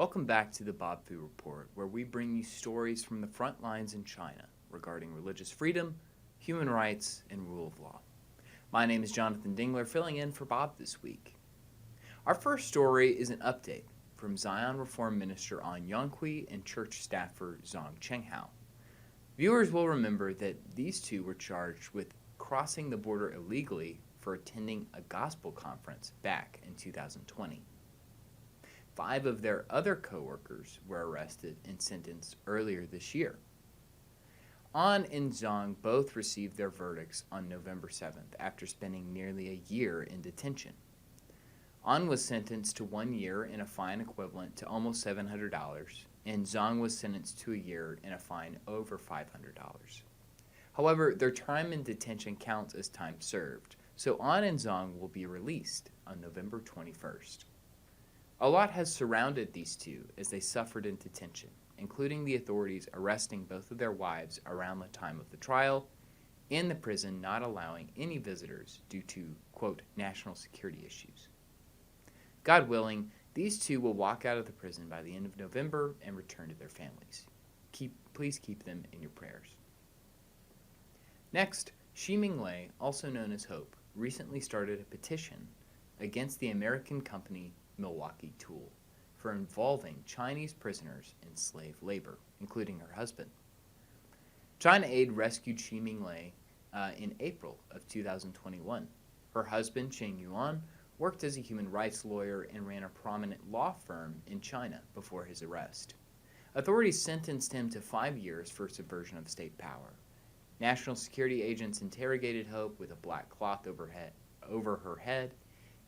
Welcome back to the Bob Fu Report, where we bring you stories from the front lines in China regarding religious freedom, human rights, and rule of law. My name is Jonathan Dingler, filling in for Bob this week. Our first story is an update from Zion Reform Minister An Yonghui and church staffer Zhang Chenghao. Viewers will remember that these two were charged with crossing the border illegally for attending a gospel conference back in 2020. 5 of their other co-workers were arrested and sentenced earlier this year. An and Zhang both received their verdicts on November 7th after spending nearly a year in detention. An was sentenced to 1 year and a fine equivalent to almost $700, and Zhang was sentenced to a year and a fine over $500. However, their time in detention counts as time served, so An and Zhang will be released on November 21st. A lot has surrounded these two as they suffered in detention, including the authorities arresting both of their wives around the time of the trial, and the prison not allowing any visitors due to, quote, national security issues. God willing, these two will walk out of the prison by the end of November and return to their families. Please keep them in your prayers. Next, Shi Minglei, also known as Hope, recently started a petition against the American company Milwaukee Tool for involving Chinese prisoners in slave labor, including her husband. China Aid rescued Shi Minglei in April of 2021. Her husband, Cheng Yuan, worked as a human rights lawyer and ran a prominent law firm in China before his arrest. Authorities sentenced him to 5 years for subversion of state power. National security agents interrogated Hope with a black cloth over her head,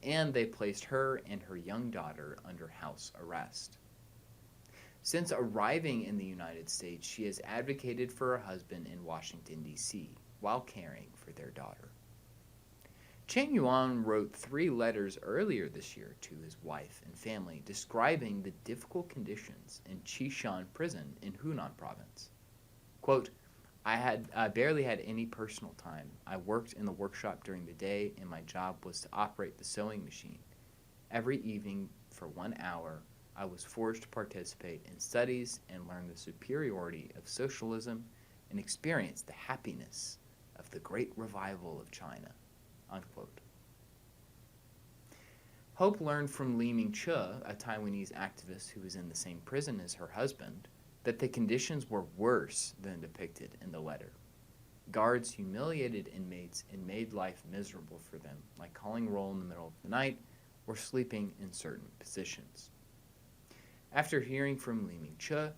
and they placed her and her young daughter under house arrest. Since arriving in the United States, she has advocated for her husband in Washington, D.C., while caring for their daughter. Cheng Yuan wrote 3 letters earlier this year to his wife and family describing the difficult conditions in Qishan prison in Hunan province. Quote, I barely had any personal time. I worked in the workshop during the day, and my job was to operate the sewing machine. Every evening for 1 hour, I was forced to participate in studies and learn the superiority of socialism and experience the happiness of the great revival of China. Unquote. Hope learned from Li Mingche, a Taiwanese activist who was in the same prison as her husband, that the conditions were worse than depicted in the letter. Guards humiliated inmates and made life miserable for them, like calling roll in the middle of the night or sleeping in certain positions. After hearing from Li Mingche,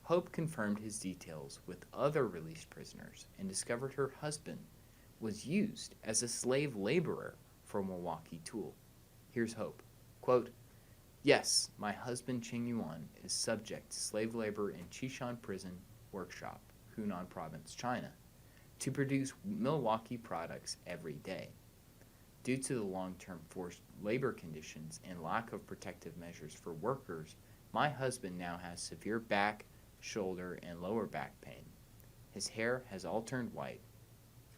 Hope confirmed his details with other released prisoners and discovered her husband was used as a slave laborer for Milwaukee Tool. Here's Hope. Quote, yes, my husband Cheng Yuan is subject to slave labor in Qishan Prison Workshop, Hunan Province, China, to produce Milwaukee products every day. Due to the long-term forced labor conditions and lack of protective measures for workers, my husband now has severe back, shoulder, and lower back pain. His hair has all turned white.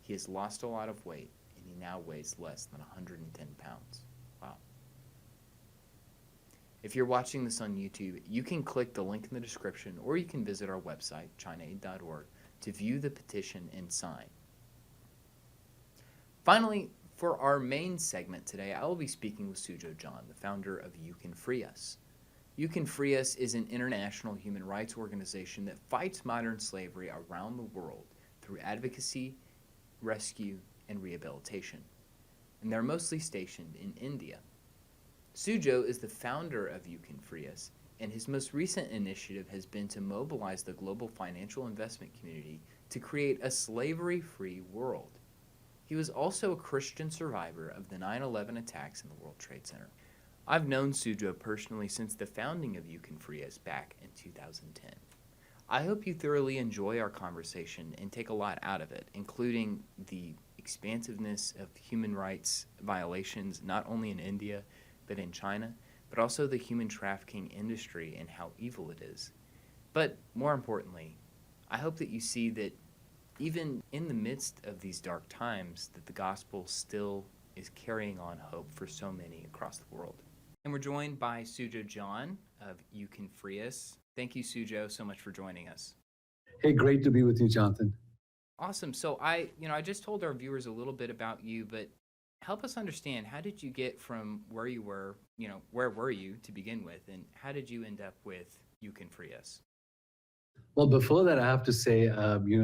He has lost a lot of weight, and he now weighs less than 110 pounds. Wow. If you're watching this on YouTube, you can click the link in the description, or you can visit our website, ChinaAid.org, to view the petition and sign. Finally, for our main segment today, I will be speaking with Sujo John, the founder of YouCanFreeUs. YouCanFreeUs is an international human rights organization that fights modern slavery around the world through advocacy, rescue, and rehabilitation. And they're mostly stationed in India. Sujo is the founder of YouCanFreeUs, and his most recent initiative has been to mobilize the global financial investment community to create a slavery-free world. He was also a Christian survivor of the 9/11 attacks in the World Trade Center. I've known Sujo personally since the founding of YouCanFreeUs back in 2010. I hope you thoroughly enjoy our conversation and take a lot out of it, including the expansiveness of human rights violations, not only in India, but in China, but also the human trafficking industry and how evil it is. But more importantly, I hope that you see that even in the midst of these dark times, that the gospel still is carrying on hope for so many across the world. And we're joined by Sujo John of YouCanFreeUs. Thank you, Sujo, so much for joining us. Hey, great to be with you, Jonathan. Awesome. So I just told our viewers a little bit about you, but help us understand, how did you get from where you were, where were you to begin with, and how did you end up with YouCanFreeUs? Well, before that, I have to say,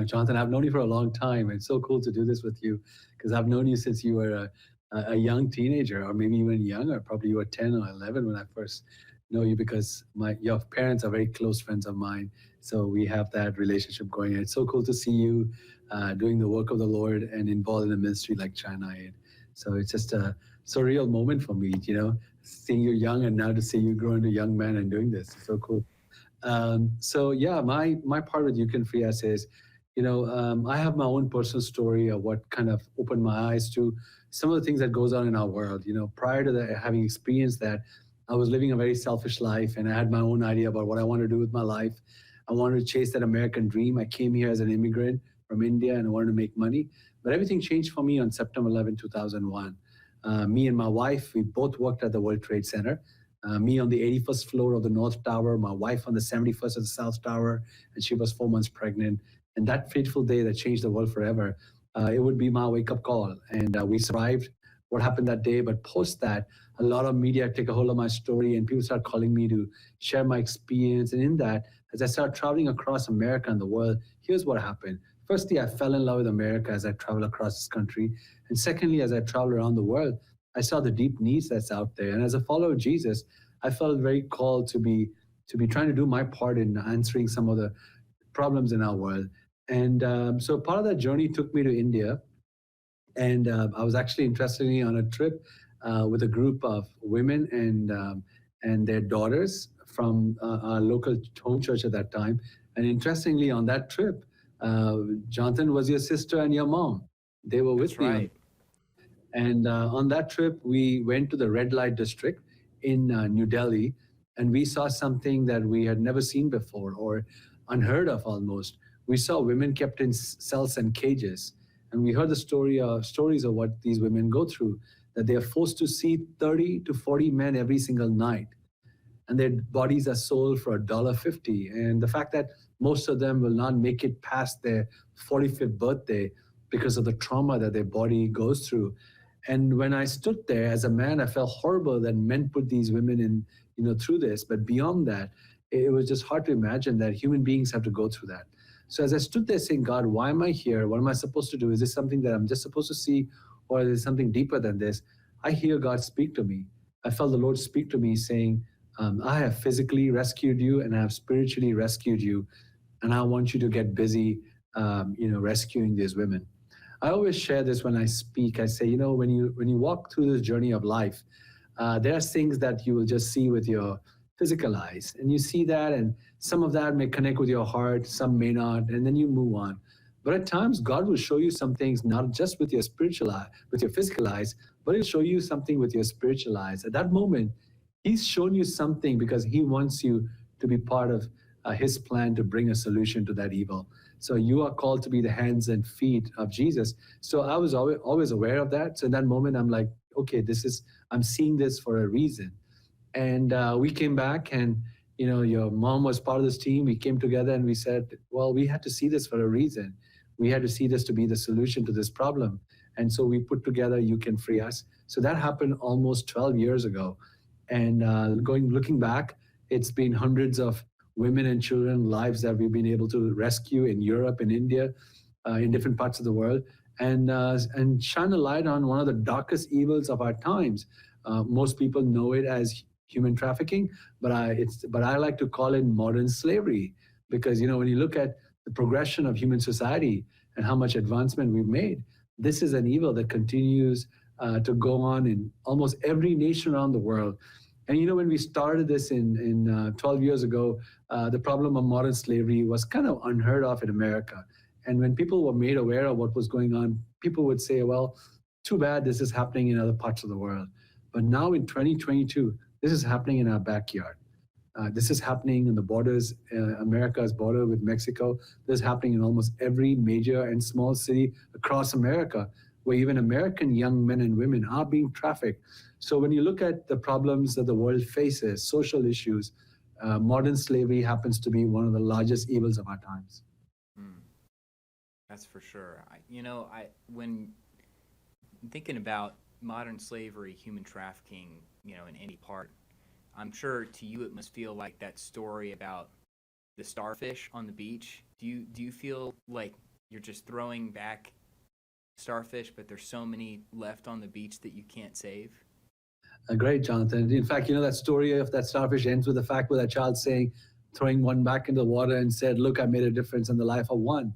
Jonathan, I've known you for a long time. It's so cool to do this with you because I've known you since you were a young teenager, or maybe even younger. Probably you were 10 or 11 when I first know you, because your parents are very close friends of mine. So we have that relationship going. And it's so cool to see you doing the work of the Lord and involved in a ministry like China Aid. So it's just a surreal moment for me, seeing you young and now to see you grow into a young man and doing this. It's so cool. So yeah, my part with YouCanFreeUs is, I have my own personal story of what kind of opened my eyes to some of the things that goes on in our world. Prior to that, having experienced that, I was living a very selfish life, and I had my own idea about what I wanted to do with my life. I wanted to chase that American dream. I came here as an immigrant from India, and I wanted to make money. But everything changed for me on September 11, 2001. Me and my wife, we both worked at the World Trade Center. Me on the 81st floor of the North Tower, my wife on the 71st of the South Tower, and she was 4 months pregnant. And that fateful day that changed the world forever, it would be my wake-up call. And we survived what happened that day. But post that, a lot of media took a hold of my story, and people started calling me to share my experience. And in that, as I started traveling across America and the world, here's what happened. Firstly, I fell in love with America as I traveled across this country. And secondly, as I traveled around the world, I saw the deep needs that's out there. And as a follower of Jesus, I felt very called to be trying to do my part in answering some of the problems in our world. And so part of that journey took me to India. And I was actually interestingly on a trip with a group of women and their daughters from our local home church at that time. And interestingly, on that trip, Jonathan, was your sister and your mom. They were with That's me. right. And on that trip, we went to the red light district in New Delhi, and we saw something that we had never seen before, or unheard of almost. We saw women kept in cells and cages, and we heard the stories of what these women go through, that they are forced to see 30 to 40 men every single night, and their bodies are sold for $1.50. And the fact that most of them will not make it past their 45th birthday because of the trauma that their body goes through. And when I stood there as a man, I felt horrible that men put these women in, through this. But beyond that, it was just hard to imagine that human beings have to go through that. So as I stood there saying, God, why am I here? What am I supposed to do? Is this something that I'm just supposed to see, or is there something deeper than this? I hear God speak to me. I felt the Lord speak to me saying, I have physically rescued you, and I have spiritually rescued you, and I want you to get busy, rescuing these women. I always share this when I speak. I say, when you walk through this journey of life, there are things that you will just see with your physical eyes, and you see that, and some of that may connect with your heart, some may not, and then you move on. But at times, God will show you some things not just with your spiritual eye, with your physical eyes, but He'll show you something with your spiritual eyes. At that moment, He's shown you something because He wants you to be part of His plan to bring a solution to that evil. So you are called to be the hands and feet of Jesus. So I was always aware of that. So in that moment, I'm like, okay, I'm seeing this for a reason. And we came back, and your mom was part of this team. We came together and we said, well, we had to see this for a reason. We had to see this to be the solution to this problem. And so we put together YouCanFreeUs. So that happened almost 12 years ago. And looking back, it's been hundreds of women and children lives that we've been able to rescue in Europe and India, in different parts of the world, and shine a light on one of the darkest evils of our times. Most people know it as human trafficking, but I like to call it modern slavery, because when you look at the progression of human society and how much advancement we've made, this is an evil that continues to go on in almost every nation around the world. And when we started this in 12 years ago, the problem of modern slavery was kind of unheard of in America. And when people were made aware of what was going on, people would say, well, too bad this is happening in other parts of the world. But now in 2022, this is happening in our backyard. This is happening in the borders, America's border with Mexico. This is happening in almost every major and small city across America. where even American young men and women are being trafficked. So when you look at the problems that the world faces, social issues, modern slavery happens to be one of the largest evils of our times. Mm, that's for sure. When thinking about modern slavery, human trafficking, in any part, I'm sure to you it must feel like that story about the starfish on the beach. Do you feel like you're just throwing back starfish, but there's so many left on the beach that you can't save? Great, Jonathan. In fact, that story of that starfish ends with the fact with that child saying, throwing one back into the water and said, "Look, I made a difference in the life of one."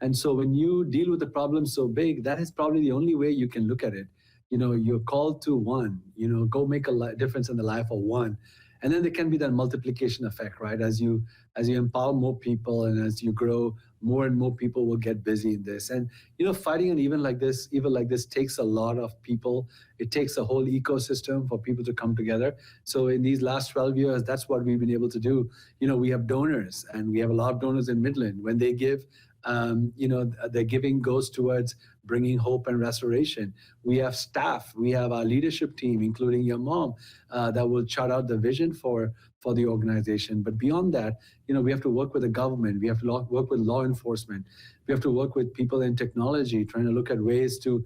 And so when you deal with a problem so big, that is probably the only way you can look at it. You're called to one, go make a difference in the life of one. And then there can be that multiplication effect, right? As you empower more people and as you grow, more and more people will get busy in this. And fighting an evil like this takes a lot of people. It takes a whole ecosystem for people to come together. So in these last 12 years, that's what we've been able to do. We have donors, and we have a lot of donors in Midland. When they give, their giving goes towards bringing hope and restoration. We have staff, we have our leadership team, including your mom, that will chart out the vision for the organization. But beyond that, we have to work with the government. We have to work with law enforcement. We have to work with people in technology, trying to look at ways to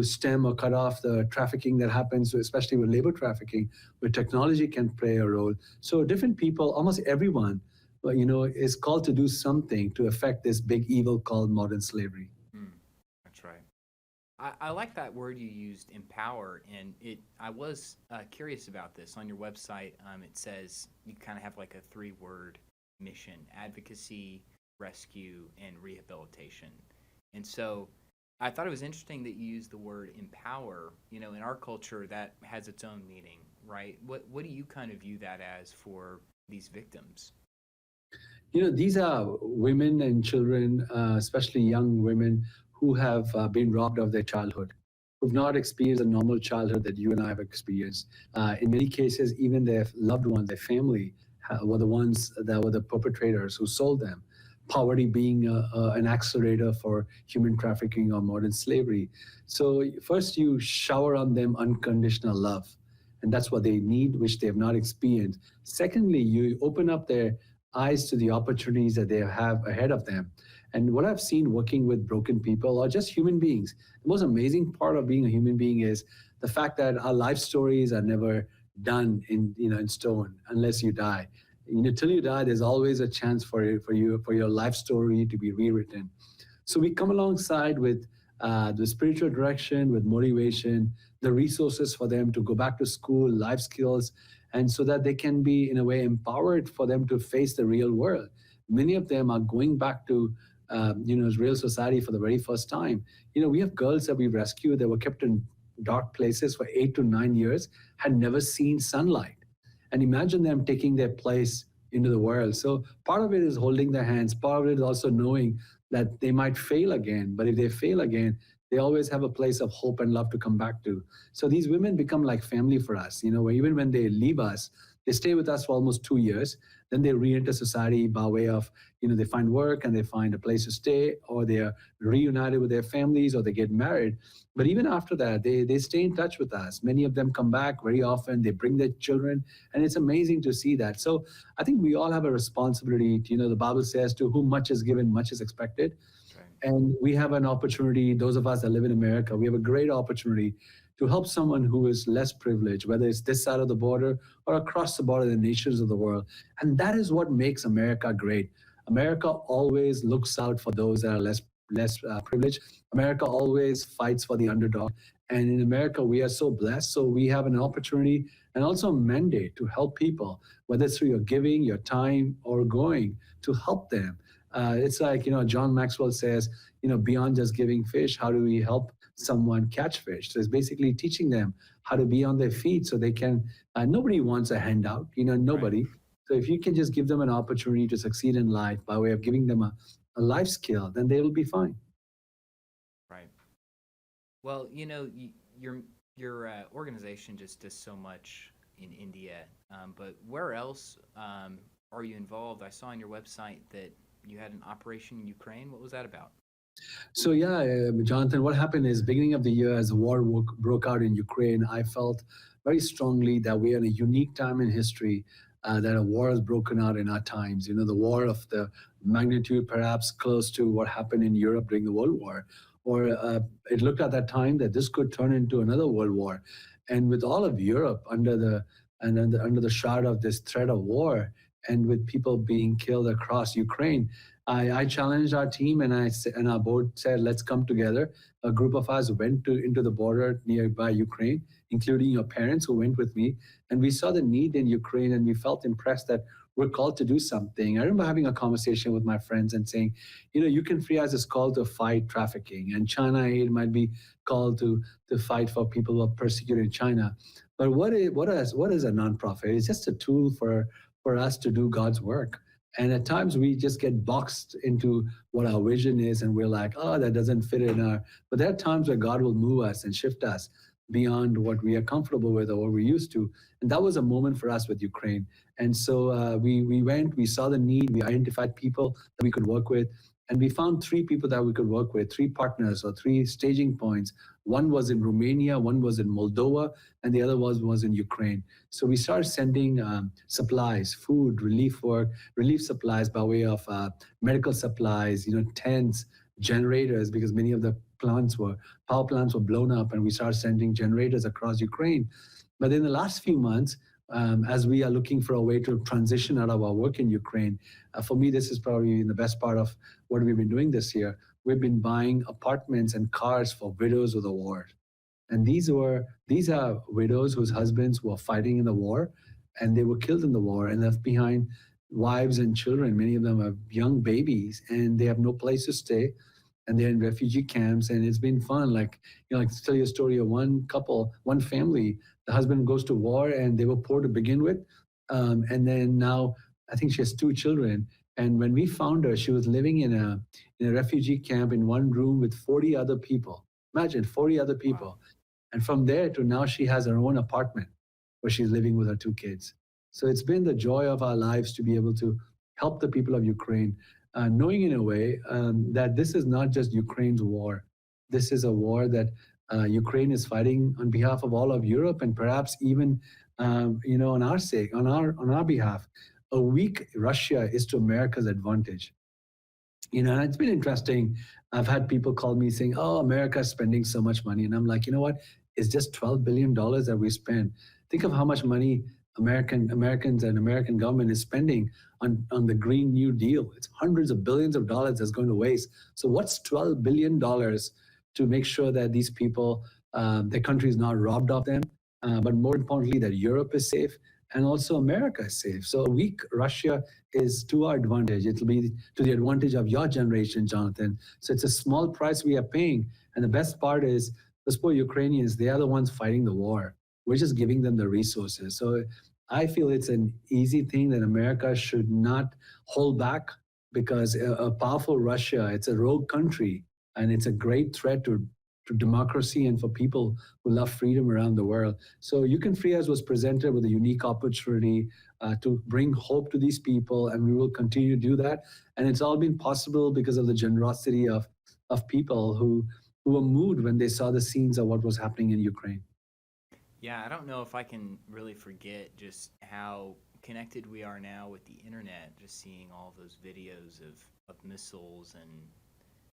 stem or cut off the trafficking that happens, especially with labor trafficking, where technology can play a role. So different people, almost everyone, is called to do something to affect this big evil called modern slavery. That's right. I like that word you used, empower, and I was curious about this. On your website, it says you kind of have like a three-word mission: advocacy, rescue, and rehabilitation. And so I thought it was interesting that you used the word empower. In our culture, that has its own meaning, right? What do you kind of view that as for these victims? These are women and children, especially young women, who have been robbed of their childhood, who've not experienced a normal childhood that you and I have experienced. In many cases, even their loved ones, their family, were the ones that were the perpetrators who sold them. Poverty being an accelerator for human trafficking or modern slavery. So first you shower on them unconditional love, and that's what they need, which they have not experienced. Secondly, you open up their eyes to the opportunities that they have ahead of them. And what I've seen working with broken people or just human beings, the most amazing part of being a human being is the fact that our life stories are never done in stone unless you die. Till you die, there's always a chance for your life story to be rewritten. So we come alongside with the spiritual direction, with motivation, the resources for them to go back to school, life skills, and so that they can be, in a way, empowered for them to face the real world. Many of them are going back to real society for the very first time. We have girls that we rescued that were kept in dark places for 8 to 9 years, had never seen sunlight. And imagine them taking their place into the world. So part of it is holding their hands. Part of it is also knowing that they might fail again. But if they fail again, they always have a place of hope and love to come back to. So these women become like family for us. Where even when they leave us, they stay with us for almost 2 years. Then they re-enter society by way of, they find work and they find a place to stay, or they are reunited with their families, or they get married. But even after that, they stay in touch with us. Many of them come back very often. They bring their children, and it's amazing to see that. So I think we all have a responsibility. The Bible says, to whom much is given, much is expected. And we have an opportunity, those of us that live in America, we have a great opportunity to help someone who is less privileged, whether it's this side of the border or across the border, the nations of the world. And that is what makes America great. America always looks out for those that are less privileged. America always fights for the underdog. And in America, we are so blessed. So we have an opportunity and also a mandate to help people, whether it's through your giving, your time, or going to help them. It's like, John Maxwell says, beyond just giving fish, how do we help someone catch fish? So it's basically teaching them how to be on their feet so they can, nobody wants a handout, nobody. Right. So if you can just give them an opportunity to succeed in life by way of giving them a life skill, then they will be fine. Right. Well, your organization just does so much in India, but where else are you involved? I saw on your website that you had an operation in Ukraine. What was that about? So yeah, Jonathan, what happened is beginning of the year as the war broke out in Ukraine, I felt very strongly that we are in a unique time in history, that a war has broken out in our times. You know, the war of the magnitude perhaps close to what happened in Europe during the World War, or it looked at that time that this could turn into another world war. And with all of Europe under the shroud of this threat of war, and with people being killed across Ukraine, I challenged our team, and our board said, let's come together. A group of us went into the border nearby Ukraine, including your parents who went with me. And we saw the need in Ukraine, and we felt impressed that we're called to do something. I remember having a conversation with my friends and saying, you know, YouCanFreeUs is called to fight trafficking, and China Aid might be called to fight for people who are persecuted in China. But what is a nonprofit? It's just a tool for us to do God's work. And at times we just get boxed into what our vision is, and we're like, oh, that doesn't fit in our. But there are times where God will move us and shift us beyond what we are comfortable with or what we're used to. And that was a moment for us with Ukraine. And so we went, we saw the need, we identified people that we could work with. And we found three people that we could work with, three partners or three staging points. One was in Romania, one was in Moldova, and the other was in Ukraine. So we started sending supplies, food, relief supplies by way of medical supplies, you know, tents, generators, because many of the power plants were blown up, and we started sending generators across Ukraine. But in the last few months, as we are looking for a way to transition out of our work in Ukraine, for me, this is probably the best part of what we've been doing this year. We've been buying apartments and cars for widows of the war. And these are widows whose husbands were fighting in the war, and they were killed in the war and left behind wives and children. Many of them have young babies, and they have no place to stay, and they're in refugee camps. And it's been fun. Like, you know, like to tell you a story of one couple, one family. The husband goes to war, and they were poor to begin with, and then now I think she has two children. And when we found her, she was living in a refugee camp in one room with 40 other people. Imagine 40 other people. Wow. And from there to now, she has her own apartment where she's living with her two kids. So it's been the joy of our lives to be able to help the people of Ukraine, knowing in a way that this is not just Ukraine's war. This is a war that Ukraine is fighting on behalf of all of Europe, and perhaps even, you know, on our sake, on our behalf. A weak Russia is to America's advantage. You know, and it's been interesting. I've had people call me saying, "Oh, America's spending so much money," and I'm like, you know what? It's just $12 billion that we spend. Think of how much money Americans and American government is spending on the Green New Deal. It's hundreds of billions of dollars that's going to waste. So what's $12 billion to make sure that these people, their country is not robbed of them, but more importantly, that Europe is safe and also America is safe. So a weak Russia is to our advantage. It'll be to the advantage of your generation, Jonathan. So it's a small price we are paying. And the best part is those poor Ukrainians, they are the ones fighting the war. We're just giving them the resources. So I feel it's an easy thing that America should not hold back, because a powerful Russia, it's a rogue country, and it's a great threat to democracy and for people who love freedom around the world. So YouCanFreeUs was presented with a unique opportunity to bring hope to these people, and we will continue to do that. And it's all been possible because of the generosity of people who were moved when they saw the scenes of what was happening in Ukraine. Yeah, I don't know if I can really forget just how connected we are now with the internet, just seeing all those videos of missiles and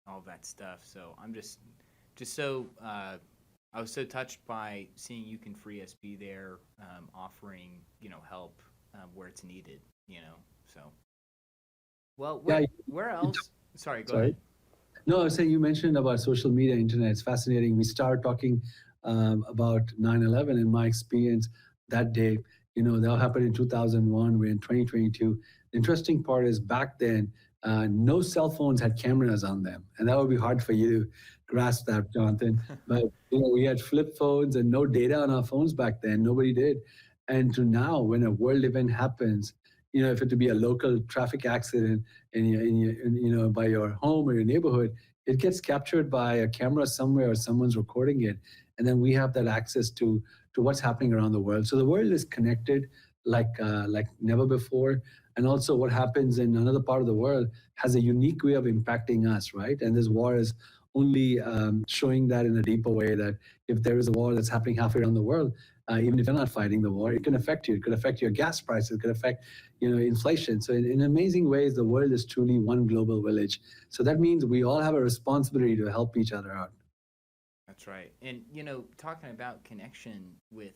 all that stuff. So I'm just so I was so touched by seeing YouCanFreeUs be there, offering, you know, help where it's needed, you know. So, well, where else? Sorry, go ahead. No, I was saying, you mentioned about social media, internet. It's fascinating. We started talking about 9/11, and my experience that day. You know, that happened in 2001. We're in 2022. The interesting part is back then, no cell phones had cameras on them, and that would be hard for you to grasp that, Jonathan. But you know, we had flip phones and no data on our phones back then. Nobody did. And to now, when a world event happens, you know, if it to be a local traffic accident you know, by your home or your neighborhood, it gets captured by a camera somewhere or someone's recording it, and then we have that access to what's happening around the world. So the world is connected like never before. and also what happens in another part of the world has a unique way of impacting us, right? And this war is only showing that in a deeper way, that if there is a war that's happening halfway around the world, even if you're not fighting the war, it can affect you. It could affect your gas prices. It could affect, inflation. So in amazing ways, the world is truly one global village. So that means we all have a responsibility to help each other out. That's right. And, talking about connection with,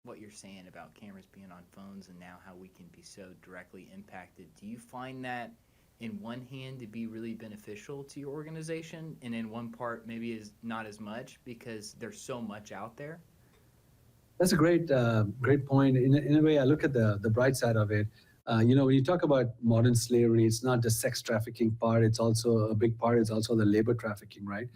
what you're saying about cameras being on phones and now how we can be so directly impacted, do you find that in one hand to be really beneficial to your organization, and in one part maybe is not as much because there's so much out there? That's a great point. In a way, I look at the bright side of it. When you talk about modern slavery, it's not the sex trafficking part. It's also a big part. It's also the labor trafficking, right?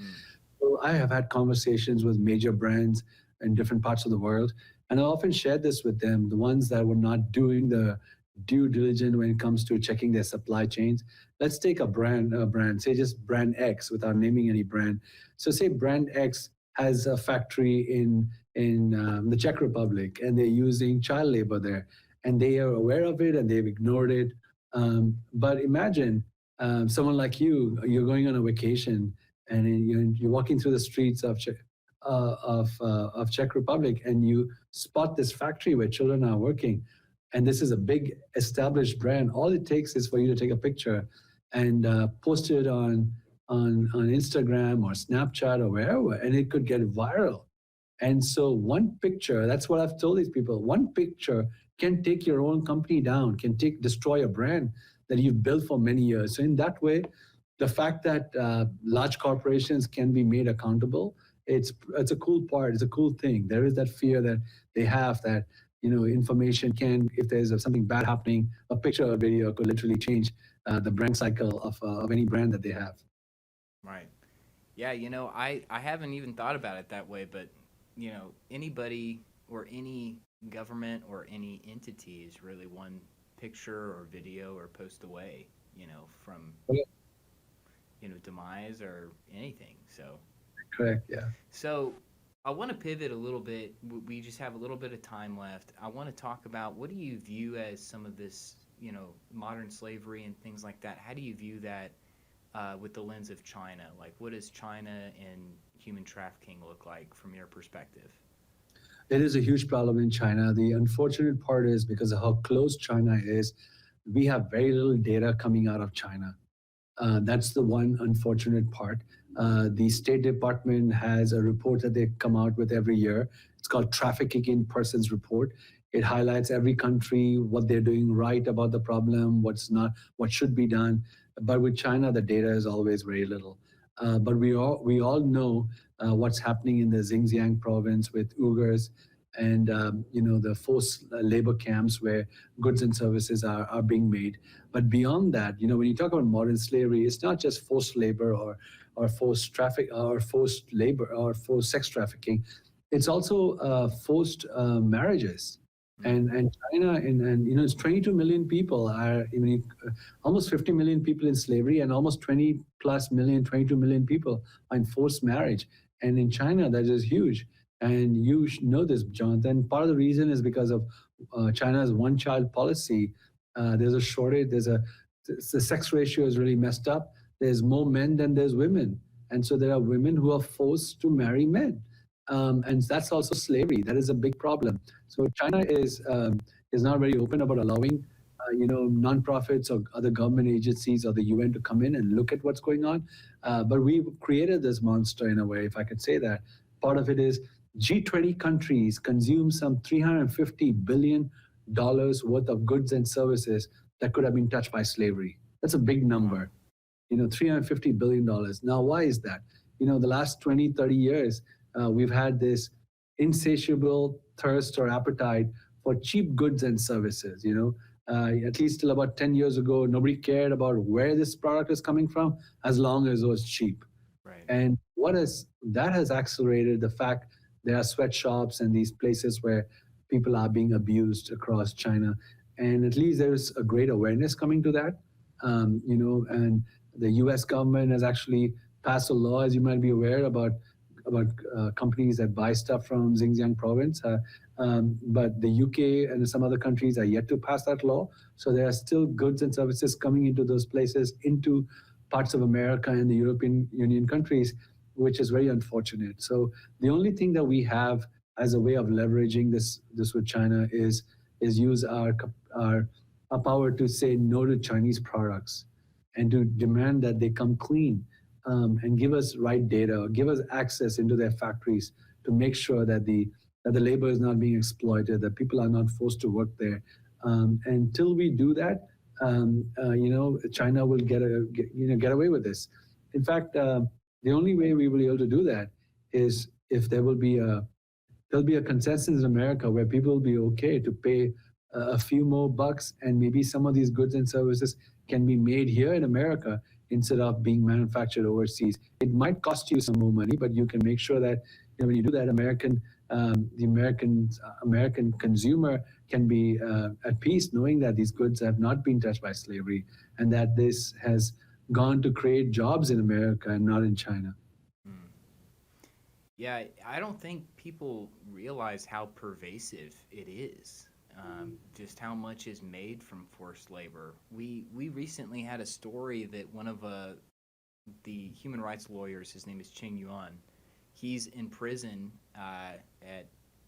So I have had conversations with major brands in different parts of the world, and I often shared this with them, the ones that were not doing the due diligence when it comes to checking their supply chains. Let's take a brand, say just brand X without naming any brand. So say brand X has a factory in the Czech Republic, and they're using child labor there, and they are aware of it and they've ignored it. But imagine someone like you're going on a vacation, and you're walking through the streets of Czech Republic, and you spot this factory where children are working, and this is a big established brand. All it takes is for you to take a picture and post it on Instagram or Snapchat or wherever, and it could get viral. And so one picture, that's what I've told these people, one picture can take your own company down, can destroy a brand that you've built for many years. So in that way, the fact that large corporations can be made accountable, it's a cool part, it's a cool thing. There is that fear that they have that, information can, if there's something bad happening, a picture or a video could literally change the brand cycle of any brand that they have. Right. Yeah, I haven't even thought about it that way, but, anybody or any government or any entity is really one picture or video or post away, from, demise or anything. So. Correct, yeah. So I want to pivot a little bit. We just have a little bit of time left. I want to talk about, what do you view as some of this, modern slavery and things like that? How do you view that with the lens of China? Like, what does China and human trafficking look like from your perspective? It is a huge problem in China. The unfortunate part is, because of how close China is, we have very little data coming out of China. That's the one unfortunate part. The State Department has a report that they come out with every year. It's called Trafficking in Persons Report. It highlights every country, what they're doing right about the problem, what's not, what should be done. But with China, the data is always very little. But we all know what's happening in the Xinjiang province with Uyghurs, and the forced labor camps where goods and services are being made. But beyond that, when you talk about modern slavery, it's not just forced labor or forced traffic or forced labor or forced sex trafficking. It's also forced marriages. And China, and it's 22 million people are, almost 50 million people in slavery, and almost 22 million people are in forced marriage. And in China, that is huge. And you know this, Jonathan. Part of the reason is because of China's one-child policy. There's a shortage. The sex ratio is really messed up. There's more men than there's women, and so there are women who are forced to marry men, and that's also slavery. That is a big problem. So China is not very open about allowing nonprofits or other government agencies or the UN to come in and look at what's going on. But we've created this monster in a way, if I could say that. Part of it is G20 countries consume some $350 billion worth of goods and services that could have been touched by slavery. That's a big number, $350 billion. Now, why is that? The last 20, 30 years, we've had this insatiable thirst or appetite for cheap goods and services. At least till about 10 years ago, nobody cared about where this product is coming from as long as it was cheap. Right. And that has accelerated the fact there are sweatshops and these places where people are being abused across China. And at least there's a great awareness coming to that. And the US government has actually passed a law, as you might be aware, about companies that buy stuff from Xinjiang province. But the UK and some other countries are yet to pass that law. So there are still goods and services coming into those places, into parts of America and the European Union countries, which is very unfortunate. So the only thing that we have as a way of leveraging this with China is use our power to say no to Chinese products and to demand that they come clean, and give us right data, give us access into their factories to make sure that the labor is not being exploited, that people are not forced to work there. Until we do that, China will get away with this. In fact, the only way we will be able to do that is if there'll be a consensus in America where people will be okay to pay a few more bucks, and maybe some of these goods and services can be made here in America instead of being manufactured overseas. It might cost you some more money, but you can make sure that when you do that, the American consumer can be at peace knowing that these goods have not been touched by slavery, and that this has gone to create jobs in America and not in China. Yeah, I don't think people realize how pervasive it is. Just how much is made from forced labor. We recently had a story that one of the human rights lawyers, his name is Cheng Yuan, he's in prison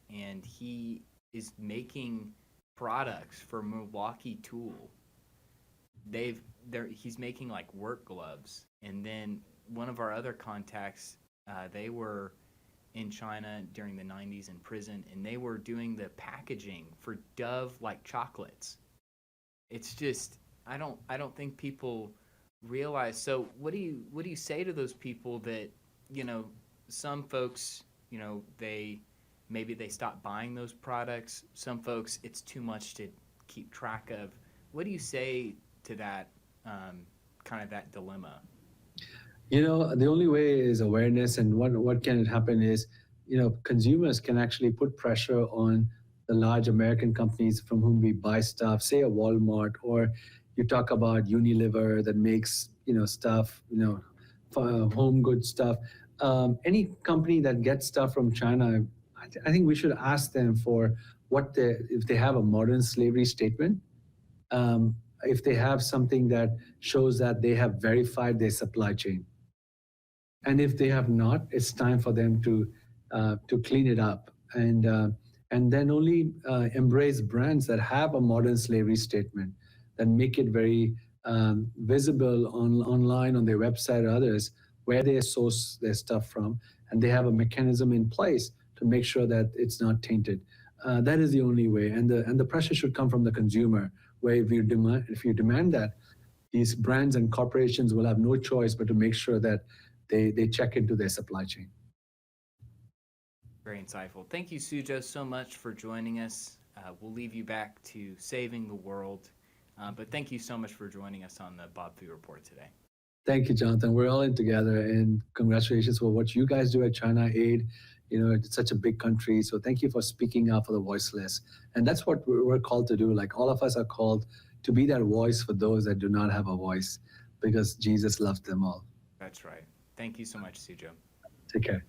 and he is making products for Milwaukee Tool. He's making like work gloves, and then one of our other contacts, they were in China during the 90s in prison, and they were doing the packaging for Dove like chocolates. It's just I don't think people realize. So what do you say to those people that, some folks, they stop buying those products. Some folks, it's too much to keep track of. What do you say to that kind of that dilemma? The only way is awareness, and what can happen is, consumers can actually put pressure on the large American companies from whom we buy stuff, say a Walmart, or you talk about Unilever that makes, stuff, home good stuff. Any company that gets stuff from China, I think we should ask them for if they have a modern slavery statement, if they have something that shows that they have verified their supply chain. And if they have not, it's time for them to clean it up, and then only embrace brands that have a modern slavery statement, that make it very visible online on their website or others where they source their stuff from, and they have a mechanism in place to make sure that it's not tainted. That is the only way, and the pressure should come from the consumer, where if you demand that, these brands and corporations will have no choice but to make sure that they check into their supply chain. Very insightful. Thank you, Sujo, so much for joining us. We'll leave you back to saving the world. But thank you so much for joining us on the Bob Fu Report today. Thank you, Jonathan. We're all in together, and congratulations for what you guys do at China Aid. It's such a big country, so thank you for speaking up for the voiceless. And that's what we're called to do. Like, all of us are called to be that voice for those that do not have a voice, because Jesus loved them all. That's right. Thank you so much, Sujo. Take care.